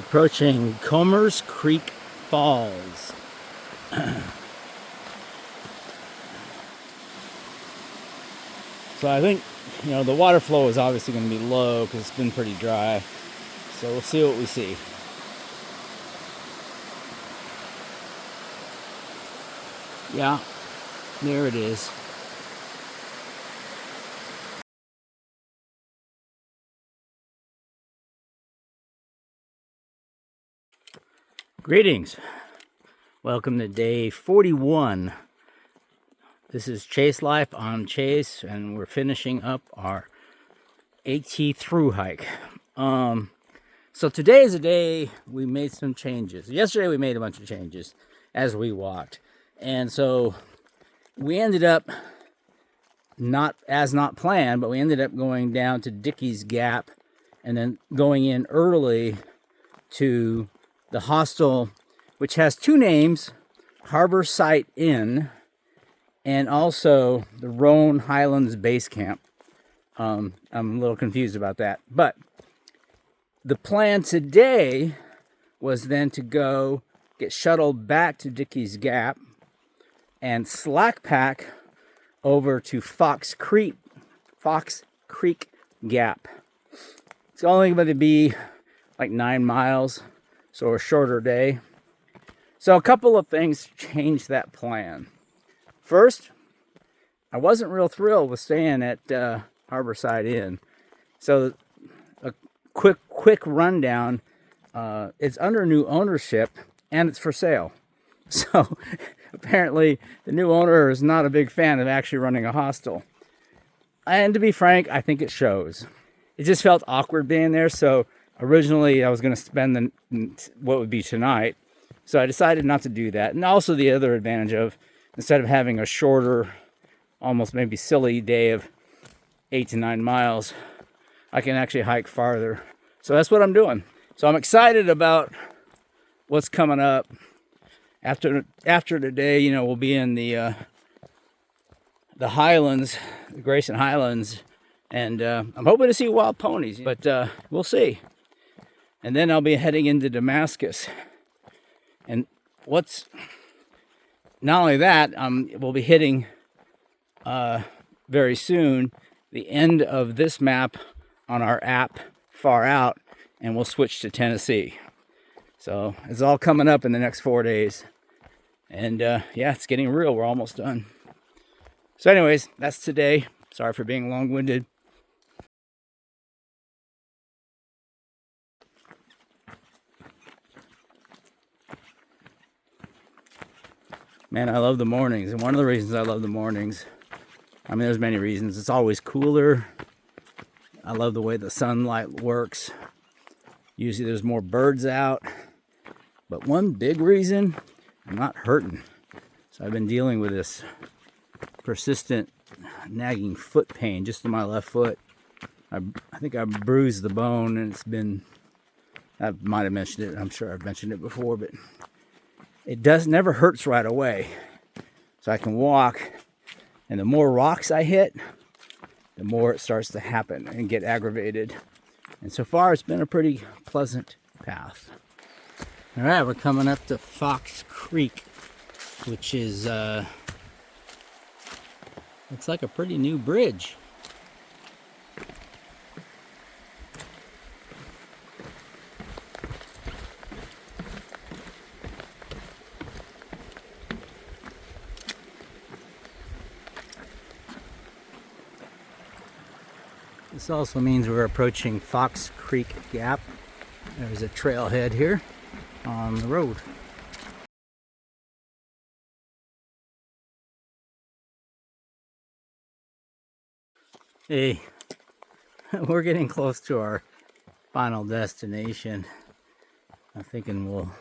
Approaching Comer's Creek Falls. So I think, the water flow is obviously going to be low because it's been pretty dry. So we'll see what we see. Yeah, there it is. Greetings. Welcome to day 41. This is Chase Life. I'm Chase, and we're finishing up our AT Thru hike. So today is a day we made some changes. Yesterday we made a bunch of changes as we walked. And so we ended up not planned, but we ended up going down to Dickey's Gap and then going in early to the hostel, which has two names, Harbor Site Inn and also the Roan Highlands Base Camp. I'm a little confused about that. But the plan today was then to go get shuttled back to Dickey's Gap and slack pack over to Fox Creek Gap. It's only going to be like 9 miles, so a shorter day. So a couple of things changed that plan. First, I wasn't real thrilled with staying at Harborside Inn. So a quick rundown. It's under new ownership and it's for sale. So apparently the new owner is not a big fan of actually running a hostel. And to be frank, I think it shows. It just felt awkward being there. So originally I was going to spend what would be tonight. So I decided not to do that. And also the other advantage of, instead of having a shorter, almost maybe silly day of 8 to 9 miles, I can actually hike farther. So that's what I'm doing. So I'm excited about what's coming up. After today, we'll be in the Highlands, the Grayson Highlands, and I'm hoping to see wild ponies, but we'll see. And then I'll be heading into Damascus. And not only that, we'll be hitting very soon the end of this map on our app far out, and we'll switch to Tennessee. So it's all coming up in the next 4 days. And it's getting real. We're almost done. So anyways, that's today. Sorry for being long-winded. Man, I love the mornings. And one of the reasons I love the mornings, there's many reasons. It's always cooler. I love the way the sunlight works. Usually there's more birds out. But one big reason, I'm not hurting. So I've been dealing with this persistent nagging foot pain just in my left foot. I think I bruised the bone, and I might have mentioned it. I'm sure I've mentioned it before, but it never hurts right away. So I can walk, and the more rocks I hit, the more it starts to happen and get aggravated. And so far, it's been a pretty pleasant path. All right, we're coming up to Fox Creek, which is, looks like a pretty new bridge. This also means we're approaching Fox Creek Gap. There's a trailhead here on the road. Hey, we're getting close to our final destination. I'm thinking we'll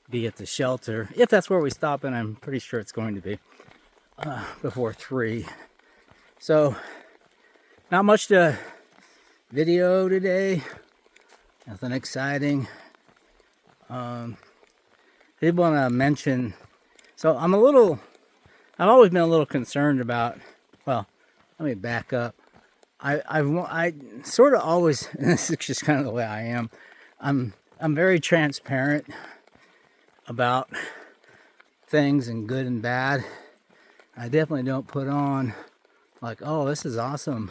be at the shelter, if that's where we stop, and I'm pretty sure it's going to be before 3. So, not much to video today. Nothing exciting. I did want to mention, so I've always been a little concerned about, well, let me back up. I sort of always, and this is just kind of the way I am, I'm I'm very transparent about things and good and bad. I definitely don't put on like, oh, this is awesome,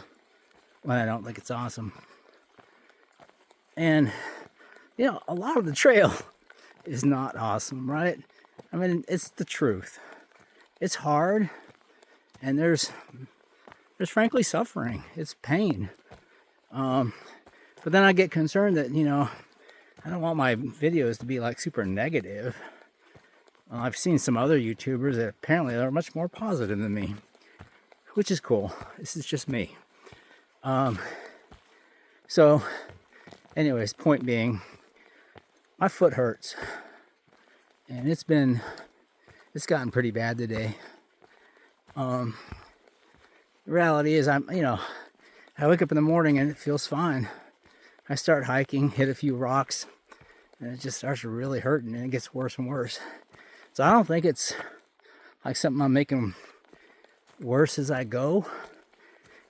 when I don't think it's awesome. And you know, a lot of the trail is not awesome, right? I mean, it's the truth. It's hard, and there's frankly suffering. It's pain. But then I get concerned that, you know, I don't want my videos to be like super negative. I've seen some other YouTubers that apparently are much more positive than me, which is cool. This is just me. So anyways, point being, my foot hurts, and it's gotten pretty bad today. The reality is, I wake up in the morning and it feels fine. I start hiking, hit a few rocks, and it just starts really hurting, and it gets worse and worse. So I don't think it's like something I'm making worse as I go.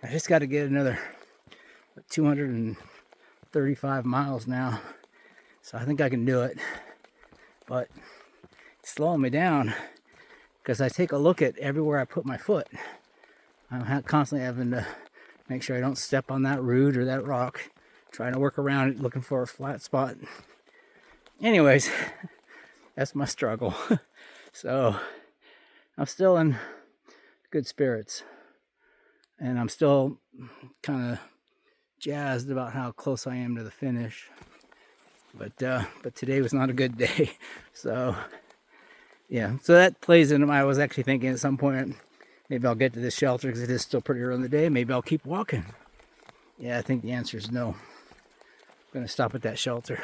I just got to get another 235 miles now. So I think I can do it. But it's slowing me down because I take a look at everywhere I put my foot. I'm constantly having to make sure I don't step on that root or that rock, trying to work around it, looking for a flat spot. Anyways, that's my struggle. So I'm still in good spirits, and I'm still kind of jazzed about how close I am to the finish. But today was not a good day. So yeah, so that plays into I was actually thinking at some point, maybe I'll get to this shelter because it is still pretty early in the day. Maybe I'll keep walking. Yeah, I think the answer is no. I'm going to stop at that shelter.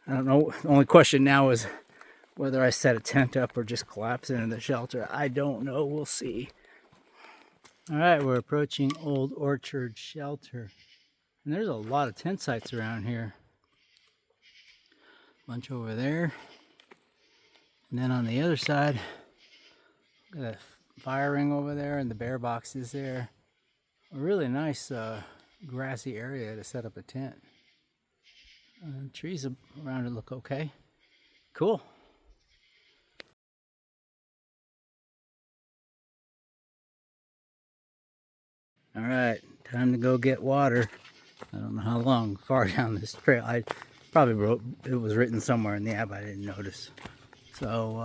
I don't know. The only question now is whether I set a tent up or just collapse into the shelter. I don't know. We'll see. All right, we're approaching Old Orchard Shelter. And there's a lot of tent sites around here. Bunch over there. And then on the other side, got a fire ring over there and the bear boxes there. A really nice grassy area to set up a tent. Trees around it look okay. Cool. All right, time to go get water. I don't know how far down this trail. I probably it was written somewhere in the app, I didn't notice. So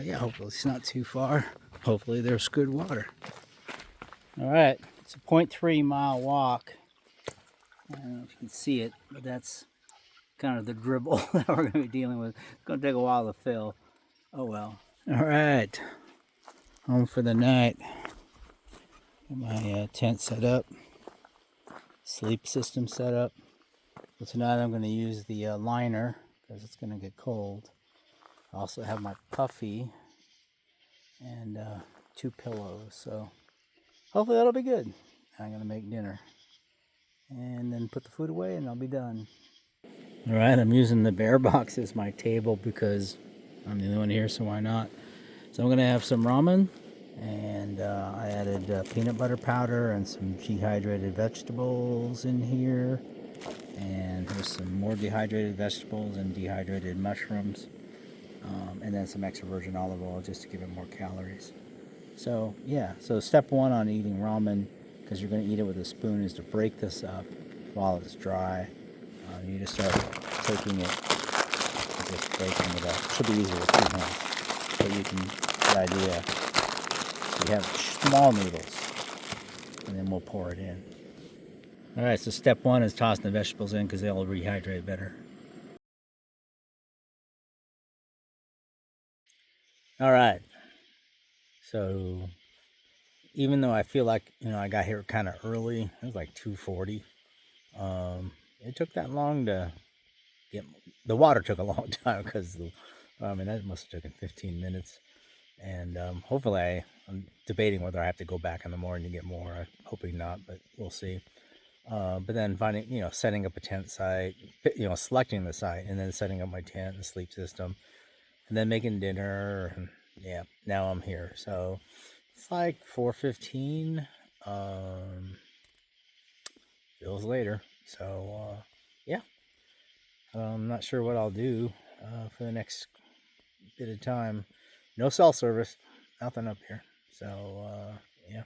yeah, hopefully it's not too far. Hopefully there's good water. All right, it's a 0.3 mile walk. I don't know if you can see it, but that's kind of the dribble that we're going to be dealing with. It's going to take a while to fill. Oh well. All right, home for the night. Got my tent set up, sleep system set up. So tonight I'm going to use the liner because it's going to get cold. I also have my puffy and 2 pillows, so hopefully that'll be good. I'm going to make dinner and then put the food away and I'll be done. All right, I'm using the bear box as my table because I'm the only one here, so why not? So I'm going to have some ramen, and I added peanut butter powder and some dehydrated vegetables in here, and there's some more dehydrated vegetables and dehydrated mushrooms, and then some extra virgin olive oil just to give it more calories. So yeah, so step one on eating ramen, because you're going to eat it with a spoon, is to break this up while it's dry. You just start taking it, just breaking it up. It should be easier with 2 hands, but you can, the idea, you have small noodles, and then we'll pour it in. All right, so step one is tossing the vegetables in because they'll rehydrate better. All right, so even though I feel like, I got here kind of early, it was like 2:40. It took that long to get, the water took a long time because that must have taken 15 minutes. And hopefully I'm debating whether I have to go back in the morning to get more. I'm hoping not, but we'll see. But then finding, setting up a tent site, selecting the site, and then setting up my tent and sleep system, and then making dinner. And yeah, now I'm here. So it's like 4:15. Feels later. So yeah, I'm not sure what I'll do for the next bit of time. No cell service, nothing up here. So, yeah.